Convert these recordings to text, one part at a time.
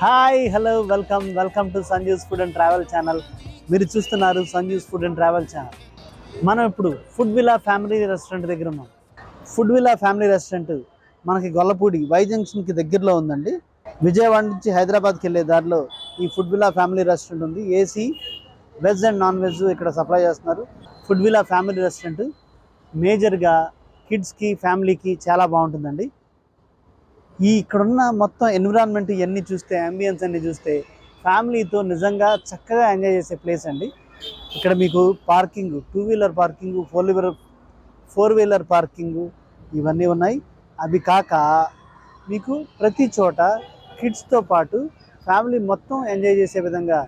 Hi hello welcome to Sanju's food and travel channel. మీరు చూస్తున్నారు Sanju's food and travel channel. మనం ఇప్పుడు ఫుడ్ విలా ఫ్యామిలీ రెస్టారెంట్ దగ్గర ఉన్నాం. ఫుడ్ విలా ఫ్యామిలీ రెస్టారెంట్ మనకి గొల్లపూడి వై జంక్షన్కి దగ్గరలో ఉందండి. విజయవాడ నుంచి హైదరాబాద్కి వెళ్ళే దారిలో ఈ ఫుడ్ విలా ఫ్యామిలీ రెస్టారెంట్ ఉంది. AC veg and non veg ఇక్కడ సప్లై చేస్తున్నారు. ఫుడ్ విలా ఫ్యామిలీ రెస్టారెంట్ మేజర్గా కిడ్స్కి ఫ్యామిలీకి చాలా బాగుంటుందండి. ఇక్కడున్న మొత్తం ఎన్విరాన్మెంట్ ఇవన్నీ చూస్తే, అంబియన్స్ అన్నీ చూస్తే ఫ్యామిలీతో నిజంగా చక్కగా ఎంజాయ్ చేసే ప్లేస్ అండి. ఇక్కడ మీకు parking, 2 wheeler parking, 4 wheeler parking ఇవన్నీ ఉన్నాయి. అవి కాక మీకు ప్రతి చోట కిడ్స్తో పాటు ఫ్యామిలీ మొత్తం ఎంజాయ్ చేసే విధంగా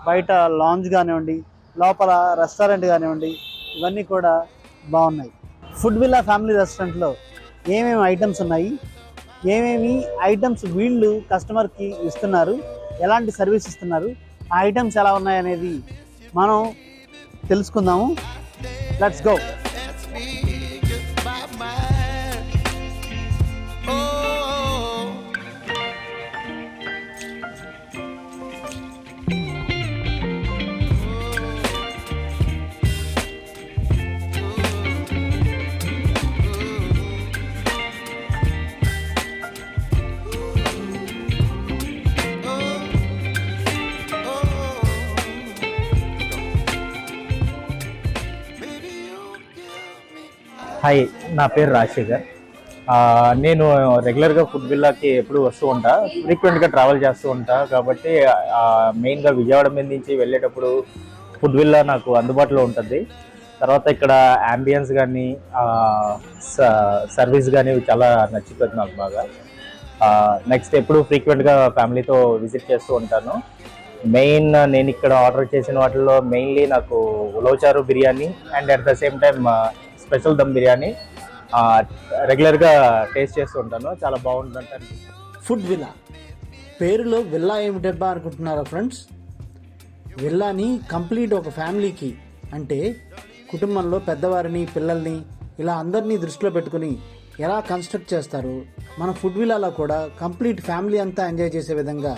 బయట లాంజ్ కానివ్వండి, లోపల రెస్టారెంట్ కానివ్వండి, ఇవన్నీ కూడా బాగున్నాయి. ఫుడ్ విలా ఫ్యామిలీ రెస్టారెంట్లో ఏమేమి ఐటమ్స్ ఉన్నాయి, ఏమేమి ఐటమ్స్ వీళ్ళు కస్టమర్కి ఇస్తున్నారు, ఎలాంటి సర్వీస్ ఇస్తున్నారు, ఆ ఐటమ్స్ ఎలా ఉన్నాయనేది మనం తెలుసుకుందాము. Let's go. హాయ్, నా పేరు రాజశేఖర్. నేను రెగ్యులర్గా ఫుడ్ విల్లాకి ఎప్పుడు వస్తూ ఉంటా, ఫ్రీక్వెంట్గా ట్రావెల్ చేస్తూ ఉంటా. కాబట్టి మెయిన్గా విజయవాడ మీద నుంచి వెళ్ళేటప్పుడు ఫుడ్ విల్లా నాకు అందుబాటులో ఉంటుంది. తర్వాత ఇక్కడ అంబియన్స్ కానీ సర్వీస్ కానీ చాలా నచ్చుతుంది నాకు బాగా. నెక్స్ట్ ఎప్పుడు ఫ్రీక్వెంట్గా ఫ్యామిలీతో విజిట్ చేస్తూ ఉంటాను. మెయిన్ నేను ఇక్కడ ఆర్డర్ చేసిన వాటిల్లో మెయిన్లీ నాకు ulavacharu biryani and at the same time special dum biryani రెగ్యులర్గా టేస్ట్ చేస్తూ ఉంటాను. చాలా బాగుంటుంది. ఫుడ్ విలా పేరులో విల్లా ఏమిటబ్బా అనుకుంటున్నారా ఫ్రెండ్స్? విల్లాని కంప్లీట్ ఒక ఫ్యామిలీకి, అంటే కుటుంబంలో పెద్దవారిని, పిల్లల్ని ఇలా అందరినీ దృష్టిలో పెట్టుకుని ఎలా కన్స్ట్రక్ట్ చేస్తారు, మన ఫుడ్ విల్లాలో కూడా కంప్లీట్ ఫ్యామిలీ అంతా ఎంజాయ్ చేసే విధంగా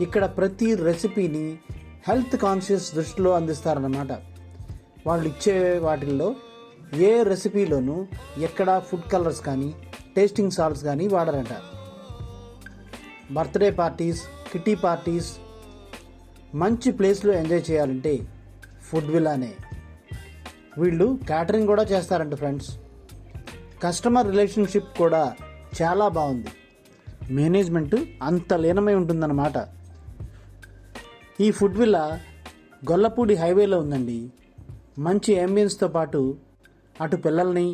ఇక్కడ ప్రతి రెసిపీని హెల్త్ కాన్షియస్ దృష్టిలో అందిస్తారన్నమాట. వాళ్ళు ఇచ్చే వాటిల్లో ఏ రెసిపీలోనూ ఎక్కడ ఫుడ్ కలర్స్ కానీ టేస్టింగ్ సాల్ట్స్ కానీ వాడరంట. బర్త్డే పార్టీస్, కిటీ పార్టీస్ మంచి ప్లేస్లో ఎంజాయ్ చేయాలంటే ఫుడ్ విల్లానే. వీళ్ళు క్యాటరింగ్ కూడా చేస్తారంట ఫ్రెండ్స్. కస్టమర్ రిలేషన్షిప్ కూడా చాలా బాగుంది. మేనేజ్మెంట్ అంత లీనమై ఉంటుందన్నమాట. ఈ ఫుడ్ విల్లా గొల్లపూడి హైవేలో ఉందండి. మంచి అంబియన్స్తో పాటు అటు పిల్లల్ని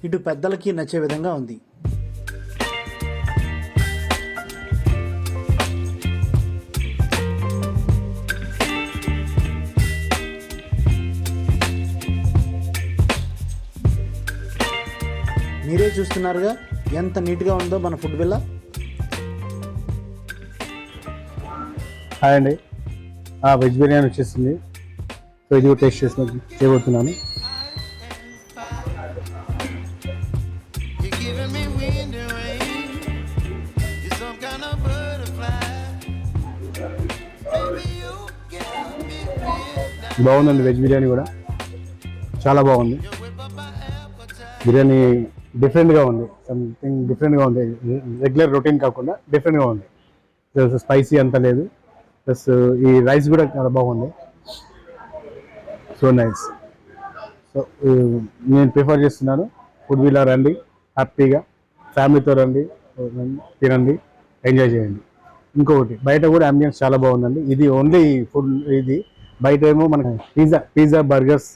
ఇటు పెద్దలకి నచ్చే విధంగా ఉంది. మీరే చూస్తున్నారుగా ఎంత నీట్గా ఉందో మన ఫుడ్ విల్లా. హాయ్ అండి, వెజ్ బిర్యానీ వచ్చేసింది. సో ఇది టేస్ట్ చేయబోతున్నాను. బాగుందండి, వెజ్ బిర్యానీ కూడా చాలా బాగుంది. బిర్యానీ డిఫరెంట్గా ఉంది, సంథింగ్ డిఫరెంట్గా ఉంది. రెగ్యులర్ రొటీన్ కాకుండా డిఫరెంట్గా ఉంది. స్పైసీ అంత లేదు, ప్లస్ ఈ రైస్ కూడా చాలా బాగుంది. So nice. సో నేను ప్రిఫర్ చేస్తున్నాను, ఫుడ్ విల్లా రండి, హ్యాపీగా ఫ్యామిలీతో రండి, తినండి, ఎంజాయ్ చేయండి. ఇంకొకటి బయట కూడా అంబియన్స్ చాలా బాగుందండి. ఇది ఓన్లీ ఫుడ్, ఇది బయట ఏమో మనకి పిజ్జా బర్గర్స్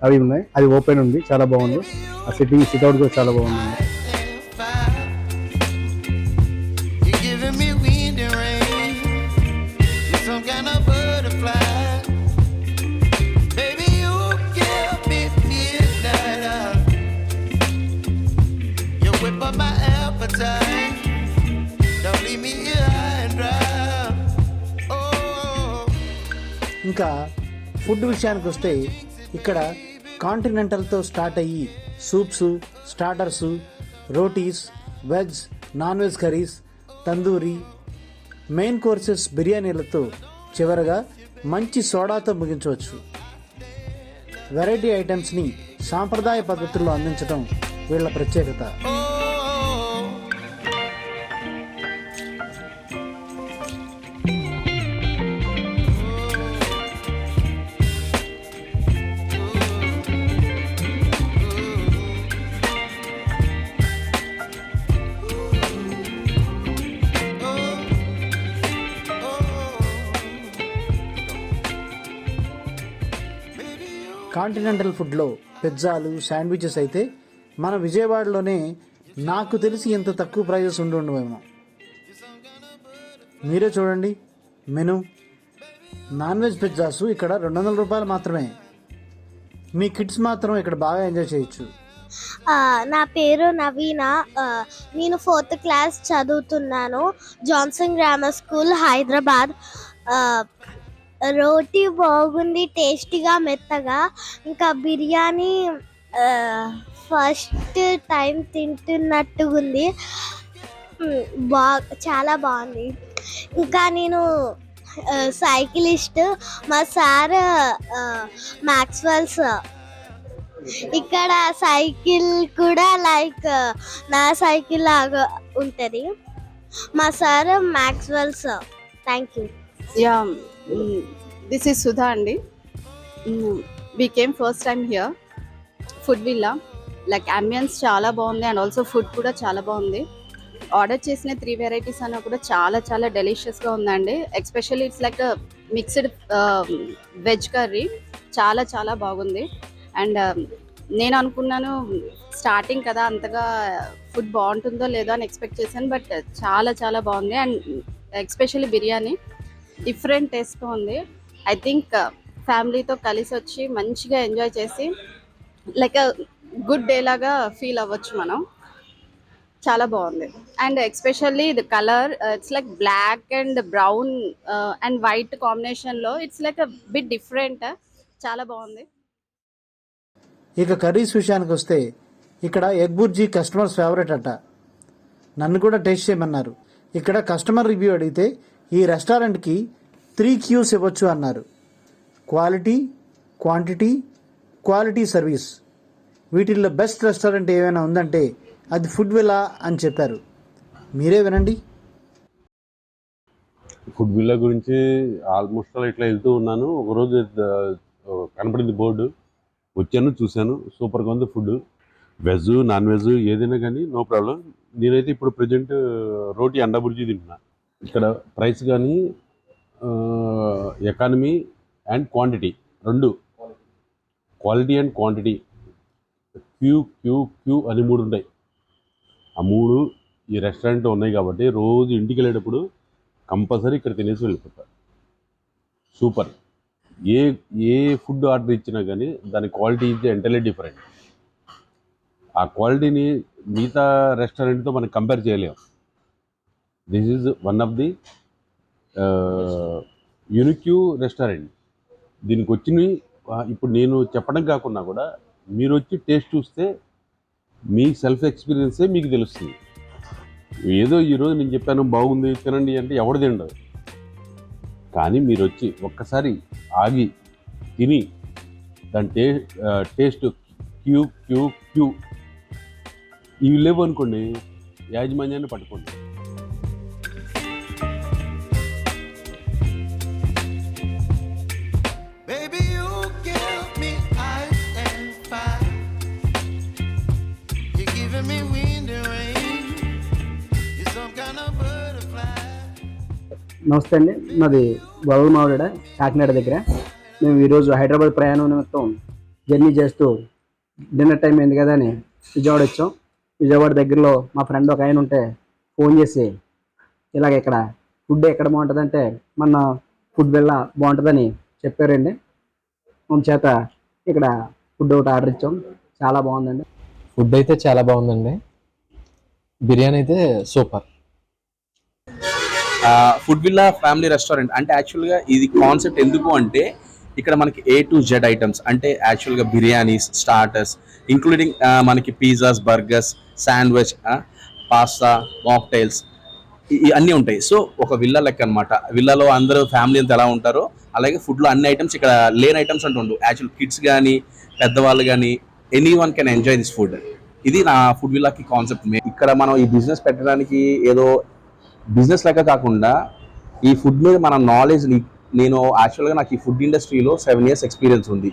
అవి ఉన్నాయి, అది ఓపెన్ ఉంది, చాలా బాగుంది. ఆ సిట్అవుట్ కూడా చాలా బాగుంది. ఇంకా ఫుడ్ విషయానికి వస్తే ఇక్కడ కాంటినెంటల్తో స్టార్ట్ అయ్యి soups, starters, rotis, veg, non veg curries, tandoori, main courses బిర్యానీలతో చివరగా మంచి సోడాతో ముగించవచ్చు. వెరైటీ ఐటమ్స్ని సాంప్రదాయ పద్ధతుల్లో అందించడం వీళ్ళ ప్రత్యేకత. కాంటినెంటల్ ఫుడ్లో పిజ్జాలు, శాండ్విచెస్ అయితే మన విజయవాడలోనే నాకు తెలిసి ఇంత తక్కువ ప్రైజెస్ ఉండవేమో. మీరే చూడండి మెను. నాన్ వెజ్ పిజ్జాస్ ఇక్కడ 200 రూపాయలు మాత్రమే. మీ కిడ్స్ మాత్రం ఇక్కడ బాగా ఎంజాయ్ చేయొచ్చు. నా పేరు నవీన. నేను 4th క్లాస్ చదువుతున్నాను, జాన్సన్ గ్రామర్ స్కూల్, హైదరాబాద్. రోటీ బాగుంది, టేస్టీగా, మెత్తగా. ఇంకా బిర్యానీ ఫస్ట్ టైం తింటున్నట్టుగా ఉంది, చాలా బాగుంది. ఇంకా నేను సైకిలిస్ట్. మా సార్ మ్యాక్స్వెల్స్. ఇక్కడ సైకిల్ కూడా లైక్ నా సైకిల్ లాగా ఉంటుంది. మా sir Maxwell's. Thank you. Yeah, this is Sudha andi. We came first time here. Food Villa, like ambience చాలా బాగుంది అండ్ ఆల్సో ఫుడ్ కూడా చాలా బాగుంది. ఆర్డర్ చేసిన 3 వెరైటీస్ అన్న కూడా చాలా చాలా డెలిషియస్గా ఉందండి. Especially it's like mixed veg curry, చాలా చాలా బాగుంది. అండ్ నేను అనుకున్నాను స్టార్టింగ్ కదా అంతగా ఫుడ్ బాగుంటుందో లేదో అని ఎక్స్పెక్ట్ చేశాను, బట్ చాలా చాలా బాగుంది. అండ్ ఎస్పెషల్లీ బిర్యానీ డిఫరెంట్ టేస్ట్తో ఉంది. ఐ థింక్ ఫ్యామిలీతో కలిసి వచ్చి మంచిగా ఎంజాయ్ చేసి లైక్ గుడ్ డే లాగా ఫీల్ అవ్వచ్చు మనం. చాలా బాగుంది. And especially the colour, it's like black and brown and white కాంబినేషన్లో it's like a bit different. చాలా బాగుంది. ఇక కర్రీస్ విషయానికి వస్తే ఇక్కడ ఎగ్ బుర్జీ కస్టమర్స్ ఫేవరెట్ అట. నన్ను కూడా టేస్ట్ చేయమన్నారు. ఇక్కడ కస్టమర్ రివ్యూ అడిగితే ఈ రెస్టారెంట్కి 3 Qs ఇవ్వచ్చు అన్నారు. Quality, quantity, quality service. వీటిల్లో బెస్ట్ రెస్టారెంట్ ఏమైనా ఉందంటే అది ఫుడ్ విల్లా అని చెప్పారు. మీరే వినండి. ఫుడ్ విల్లా గురించి ఆల్మోస్ట్ అలా ఇట్లా వెళ్తూ ఉన్నాను. ఒకరోజు కనపడింది బోర్డు, వచ్చాను, చూశాను. సూపర్గా ఉంది ఫుడ్. వెజ్, నాన్ వెజ్ ఏదైనా కానీ నో ప్రాబ్లం. నేనైతే ఇప్పుడు ప్రజెంట్ రోటీ అండా బుర్జీ తింటున్నా. ఇక్కడ ప్రైస్ కానీ ఎకానమీ అండ్ క్వాంటిటీ రెండు, quality and quantity, Q Q Q అని 3 ఉంటాయి. ఆ 3 ఈ రెస్టారెంట్లో ఉన్నాయి కాబట్టి రోజు ఇంటికి వెళ్ళేటప్పుడు కంపల్సరీ ఇక్కడ తినేసి వెళ్ళిపోతారు. సూపర్. ఏ ఫుడ్ ఆర్డర్ ఇచ్చినా కానీ దాని క్వాలిటీ ఈజ్ ఎంటైర్లీ డిఫరెంట్. ఆ క్వాలిటీని మిగతా రెస్టారెంట్తో మనం కంపేర్ చేయలేము. This is one of the unique restaurant. దీనికి వచ్చినవి ఇప్పుడు నేను చెప్పడం కాకుండా కూడా మీరు వచ్చి టేస్ట్ చూస్తే మీ సెల్ఫ్ ఎక్స్పీరియన్సే మీకు తెలుస్తుంది. ఏదో ఈరోజు నేను చెప్పాను బాగుంది తినండి అంటే ఎవడు తినడు. కానీ మీరు వచ్చి ఒక్కసారి ఆగి తిని దాని టేస్ట్ క్యూ క్యూ క్యూ ఇవి లేవు అనుకోండి, యాజమాన్యాన్ని పట్టుకోండి. నమస్తే అండి, నాది గొల్లమావిడ, కాకినాడ దగ్గర. మేము ఈరోజు హైదరాబాద్ ప్రయాణం నిమిత్తం జర్నీ చేస్తూ డిన్నర్ టైం అయింది కదా అని విజయవాడ వచ్చాం. విజయవాడ దగ్గరలో మా ఫ్రెండ్ ఒక ఆయన ఉంటే ఫోన్ చేసి ఇలాగ ఇక్కడ ఫుడ్ ఎక్కడ బాగుంటుందంటే మన ఫుడ్ విల్లా బాగుంటుందని చెప్పారండి. మన చేత ఇక్కడ ఫుడ్ ఒకటి ఆర్డర్ ఇచ్చాం. చాలా బాగుందండి. ఫుడ్ అయితే చాలా బాగుందండి. బిర్యానీ అయితే super. Food villa family restaurant అంటే యాక్చువల్గా ఇది కాన్సెప్ట్ ఎందుకు అంటే ఇక్కడ మనకి A to Z ఐటమ్స్ అంటే యాక్చువల్గా బిర్యానీస్, స్టార్టర్స్ ఇంక్లూడింగ్ మనకి pizzas, burgers, sandwich, pasta, mocktails అన్నీ ఉంటాయి. సో ఒక విల్లా లెక్క అనమాట. విల్లాలో అందరూ ఫ్యామిలీ అంతా ఎలా ఉంటారో అలాగే ఫుడ్లో అన్ని ఐటమ్స్ ఇక్కడ లేని ఐటమ్స్ అంటూ ఉండవు. యాక్చువల్ కిడ్స్ కానీ పెద్దవాళ్ళు కానీ any one can enjoy this food. ఇది నా ఫుడ్ విల్లాకి కాన్సెప్ట్. ఇక్కడ మనం ఈ బిజినెస్ పెట్టడానికి ఏదో బిజినెస్ లెక్క కాకుండా ఈ ఫుడ్ మీద మన నాలెడ్జ్, నేను యాక్చువల్గా నాకు ఈ ఫుడ్ ఇండస్ట్రీలో 7 years ఎక్స్పీరియన్స్ ఉంది.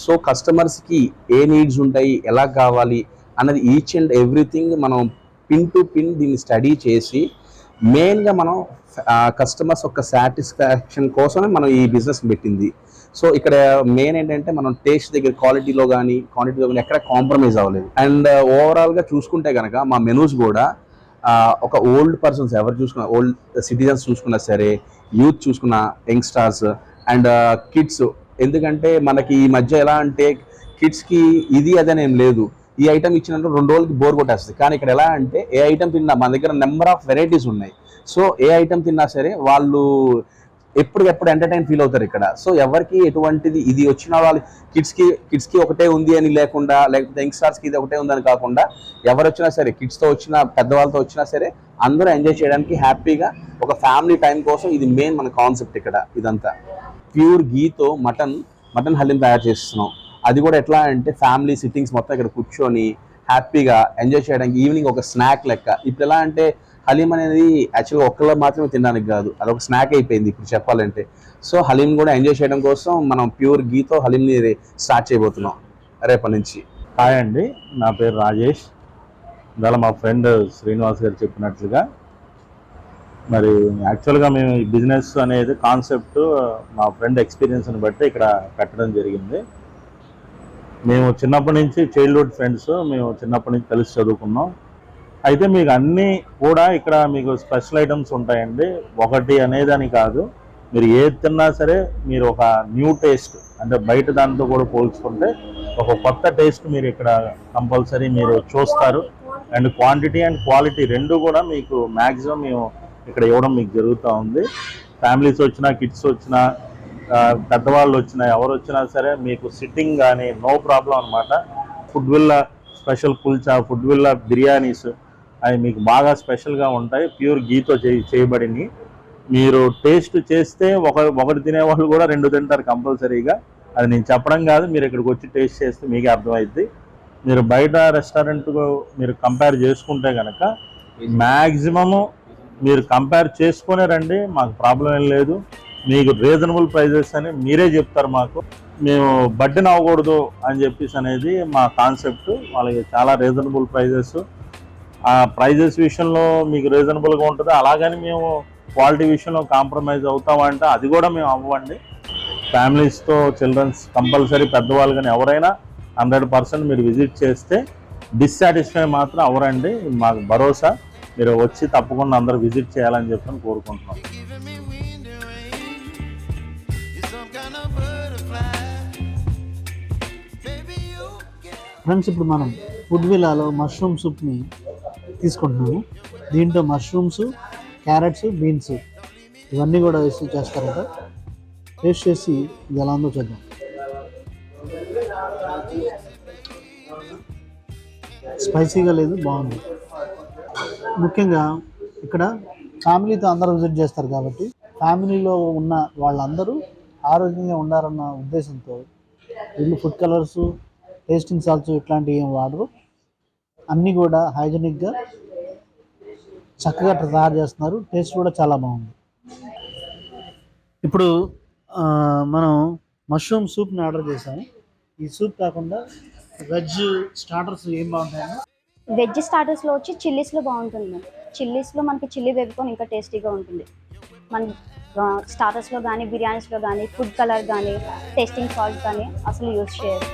సో కస్టమర్స్కి ఏ నీడ్స్ ఉంటాయి, ఎలా కావాలి అన్నది ఈచ్ అండ్ ఎవ్రీథింగ్ మనం పిన్ టు పిన్ దీన్ని స్టడీ చేసి మెయిన్గా మనం కస్టమర్స్ యొక్క సాటిస్ఫాక్షన్ కోసమే మనం ఈ బిజినెస్ పెట్టింది. సో ఇక్కడ మెయిన్ ఏంటంటే మనం టేస్ట్ దగ్గర క్వాలిటీలో కానీ క్వాంటిటీలో కానీ ఎక్కడ కాంప్రమైజ్ అవ్వలేదు. అండ్ ఓవరాల్గా చూసుకుంటే కనుక మా మెనూస్ కూడా ఒక ఓల్డ్ పర్సన్స్ ఎవరు చూసుకున్నా, ఓల్డ్ సిటిజన్స్ చూసుకున్నా సరే, యూత్ చూసుకున్న, యంగ్స్టార్స్ అండ్ కిడ్స్. ఎందుకంటే మనకి ఈ మధ్య ఎలా అంటే కిడ్స్కి ఇది అదనేం లేదు. ఈ ఐటమ్ ఇచ్చినట్టు 2 రోజులకి బోర్ కొట్టేస్తుంది. కానీ ఇక్కడ ఎలా అంటే ఏ ఐటమ్ తిన్నా మన దగ్గర నెంబర్ ఆఫ్ వెరైటీస్ ఉన్నాయి. సో ఏ ఐటమ్ తిన్నా సరే వాళ్ళు ఎప్పటికెప్పుడు ఎంటర్టైన్ ఫీల్ అవుతారు ఇక్కడ. సో ఎవరికి ఎటువంటిది ఇది వచ్చిన వాళ్ళు కిడ్స్కి ఒకటే ఉంది అని లేకుండా, లేకపోతే యంగ్స్టార్స్కి ఇది ఒకటే ఉందని కాకుండా ఎవరు వచ్చినా సరే, కిడ్స్తో వచ్చినా పెద్దవాళ్ళతో వచ్చినా సరే అందరూ ఎంజాయ్ చేయడానికి హ్యాపీగా ఒక ఫ్యామిలీ టైం కోసం ఇది మెయిన్ మన కాన్సెప్ట్ ఇక్కడ. ఇదంతా ప్యూర్ గీతో మటన్ హలీం తయారు చేస్తున్నాం. అది కూడా ఎట్లా అంటే ఫ్యామిలీ సిట్టింగ్స్ మొత్తం ఇక్కడ కూర్చొని హ్యాపీగా ఎంజాయ్ చేయడానికి ఈవినింగ్ ఒక స్నాక్ లెక్క. ఇప్పుడు ఎలా అంటే హలీం అనేది యాక్చువల్గా ఒక్కళ్ళు మాత్రమే తినడానికి కాదు, అదొక స్నాక్ అయిపోయింది ఇప్పుడు చెప్పాలంటే. సో హలీం కూడా ఎంజాయ్ చేయడం కోసం మనం ప్యూర్ గీతో హలీంని స్టార్ట్ చేయబోతున్నాం రేపటి నుంచి. హాయ్ అండి, నా పేరు రాజేష్. ఇవాళ మా ఫ్రెండ్ శ్రీనివాస్ గారు చెప్పినట్లుగా మరి యాక్చువల్గా మేము ఈ బిజినెస్ అనేది కాన్సెప్ట్ మా ఫ్రెండ్ ఎక్స్పీరియన్స్ని బట్టి ఇక్కడ పెట్టడం జరిగింది. మేము చిన్నప్పటి నుంచి చైల్డ్హుడ్ ఫ్రెండ్స్, మేము చిన్నప్పటి నుంచి కలిసి చదువుకున్నాం. అయితే మీకు అన్నీ కూడా ఇక్కడ మీకు స్పెషల్ ఐటమ్స్ ఉంటాయండి. ఒకటి అనేదని కాదు, మీరు ఏది తిన్నా సరే మీరు ఒక న్యూ టేస్ట్, అంటే బయట దాంతో కూడా పోల్చుకుంటే ఒక కొత్త టేస్ట్ మీరు ఇక్కడ కంపల్సరీ మీరు చూస్తారు. అండ్ క్వాంటిటీ అండ్ క్వాలిటీ రెండు కూడా మీకు మ్యాక్సిమం మేము ఇక్కడ ఇవ్వడం మీకు జరుగుతూ ఉంది. ఫ్యామిలీస్ వచ్చినా, కిడ్స్ వచ్చినా, పెద్దవాళ్ళు వచ్చినా, ఎవరు వచ్చినా సరే మీకు సిట్టింగ్ కానీ నో ప్రాబ్లం అనమాట. Food villa special kulcha, food villa biryanis అవి మీకు బాగా స్పెషల్గా ఉంటాయి. ప్యూర్ గీతో చేయబడినవి. మీరు టేస్ట్ చేస్తే ఒకటి తినేవాళ్ళు కూడా 2 తింటారు కంపల్సరీగా. అది నేను చెప్పడం కాదు, మీరు ఇక్కడికి వచ్చి టేస్ట్ చేస్తే మీకే అర్థమైద్ది. మీరు బయట రెస్టారెంట్ మీరు కంపేర్ చేసుకుంటే కనుక మ్యాక్సిమము మీరు కంపేర్ చేసుకునే రండి, మాకు ప్రాబ్లం ఏం లేదు. మీకు రీజనబుల్ ప్రైజెస్ అని మీరే చెప్తారు మాకు, మేము బడ్డెన్ అవ్వకూడదు అని చెప్పేసి అనేది మా కాన్సెప్ట్. వాళ్ళకి చాలా రీజనబుల్ ప్రైజెస్, ఆ ప్రైజెస్ విషయంలో మీకు రీజనబుల్గా ఉంటుంది. అలాగని మేము క్వాలిటీ విషయంలో కాంప్రమైజ్ అవుతామంటే అది కూడా మేము అవ్వండి. ఫ్యామిలీస్తో చిల్డ్రన్స్ కంపల్సరీ, పెద్దవాళ్ళు కానీ ఎవరైనా 100% మీరు విజిట్ చేస్తే డిస్సాటిస్ఫై మాత్రం అవరండి. మాకు భరోసా, మీరు వచ్చి తప్పకుండా అందరూ విజిట్ చేయాలని చెప్పని కోరుకుంటున్నాం. ఫ్రెండ్స్, ఇప్పుడు మనం ఫుడ్ విల్లాలో మష్రూమ్ సూప్ని తీసుకుంటున్నాము. దీంట్లో మష్రూమ్స్, క్యారెట్స్, బీన్స్ ఇవన్నీ కూడా వేసి చేస్తారట. టేస్ట్ చేసి ఇది ఎలా ఉందో చూద్దాం. స్పైసీగా లేదు, బాగుంది. ముఖ్యంగా ఇక్కడ ఫ్యామిలీతో అందరూ విజిట్ చేస్తారు కాబట్టి ఫ్యామిలీలో ఉన్న వాళ్ళందరూ ఆరోగ్యంగా ఉండాలన్న ఉద్దేశంతో వీళ్ళు ఫుడ్ కలర్స్, టేస్టింగ్ సాల్ట్స్ ఇట్లాంటివి ఏం వాడరు. అన్నీ కూడా హైజెనిక్గా చక్కగా తయారు చేస్తున్నారు. టేస్ట్ కూడా చాలా బాగుంది. ఇప్పుడు మనం మష్రూమ్ సూప్ని ఆర్డర్ చేసాము. ఈ సూప్ కాకుండా వెజ్ స్టార్టర్స్ ఏం బాగుంటాయండి? వెజ్ స్టార్టర్స్లో వచ్చి చిల్లీస్లో బాగుంటుంది. చిల్లీస్లో మనకి చిల్లీ వేపుకొని ఇంకా టేస్టీగా ఉంటుంది. మన స్టార్టర్స్లో కానీ, బిర్యానీస్లో కానీ, ఫుడ్ కలర్ కానీ, టేస్టింగ్ సాల్ట్ కానీ అసలు యూజ్ చేయరు.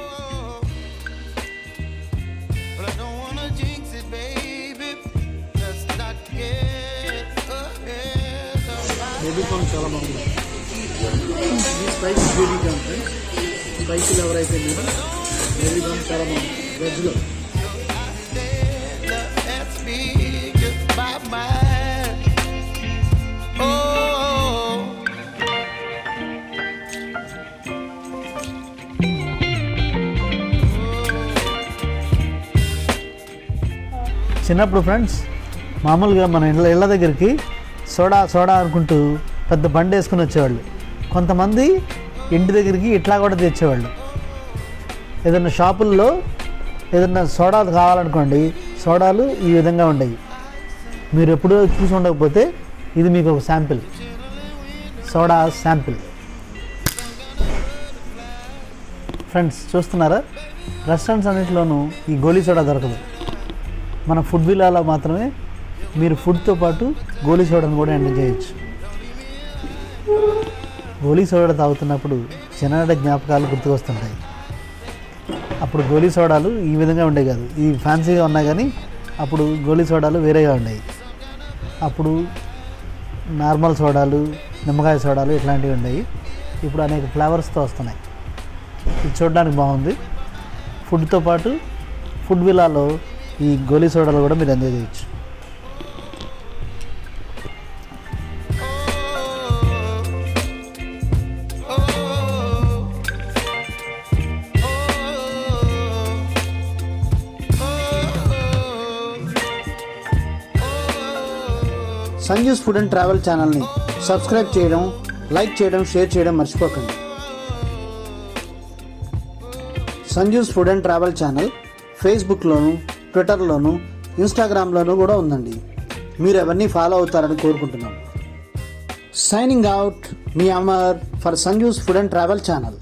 బేబీకార్న్ చాలా బాగుంది. స్పైసీ బేబీకార్న్ ఫ్రెండ్స్, స్పైసీలు ఎవరైతే మీరు బేబీకార్న్ చాలా బాగుంది వెజ్లో. చిన్నప్పుడు ఫ్రెండ్స్ మామూలుగా మన ఇళ్ళ దగ్గరికి సోడా సోడా అనుకుంటూ పెద్ద బండి వేసుకుని వచ్చేవాళ్ళు. కొంతమంది ఇంటి దగ్గరికి ఇట్లా కూడా తెచ్చేవాళ్ళు. ఏదైనా షాపుల్లో ఏదైనా సోడాలు కావాలనుకోండి, సోడాలు ఈ విధంగా ఉండేవి. మీరు ఎప్పుడూ చూసి ఉండకపోతే ఇది మీకు ఒక శాంపిల్, సోడా శాంపిల్. ఫ్రెండ్స్ చూస్తున్నారా, రెస్టారెంట్స్ అన్నింటిలోనూ ఈ గోలీ సోడా దొరకదు. మన ఫుడ్ విల్లాలో మాత్రమే మీరు ఫుడ్తో పాటు గోలీ సోడాను కూడా ఎంజాయ్ చేయొచ్చు. గోలీ సోడా తాగుతున్నప్పుడు చిన్ననాటి జ్ఞాపకాలు గుర్తుకొస్తుంటాయి. అప్పుడు గోలీ సోడాలు ఈ విధంగా ఉండేవి కాదు, ఈ ఫ్యాన్సీగా ఉన్నాయి, కానీ అప్పుడు గోలీ సోడాలు వేరేగా ఉండేవి. అప్పుడు నార్మల్ సోడాలు, నిమ్మకాయ సోడాలు ఇట్లాంటివి ఉండేవి. ఇప్పుడు అనేక ఫ్లేవర్స్తో వస్తున్నాయి. ఇది చూడడానికి బాగుంది. ఫుడ్తో పాటు ఫుడ్ విల్లాలో ఈ గోలీ సోడాలు కూడా మీరు ఎంజాయ్ చేయొచ్చు. సంజూస్ ఫుడ్ అండ్ ట్రావెల్ ఛానల్ని సబ్స్క్రైబ్ చేయడం, లైక్ చేయడం, షేర్ చేయడం మర్చిపోకండి. Sanju's food and travel channel ఫేస్బుక్లోను, ట్విట్టర్లోను, ఇన్స్టాగ్రామ్లోనూ కూడా ఉందండి. మీరు అవన్నీ ఫాలో అవుతారని కోరుకుంటున్నాను. సైనింగ్ అవుట్, మీ Amar for Sanju's food and travel channel.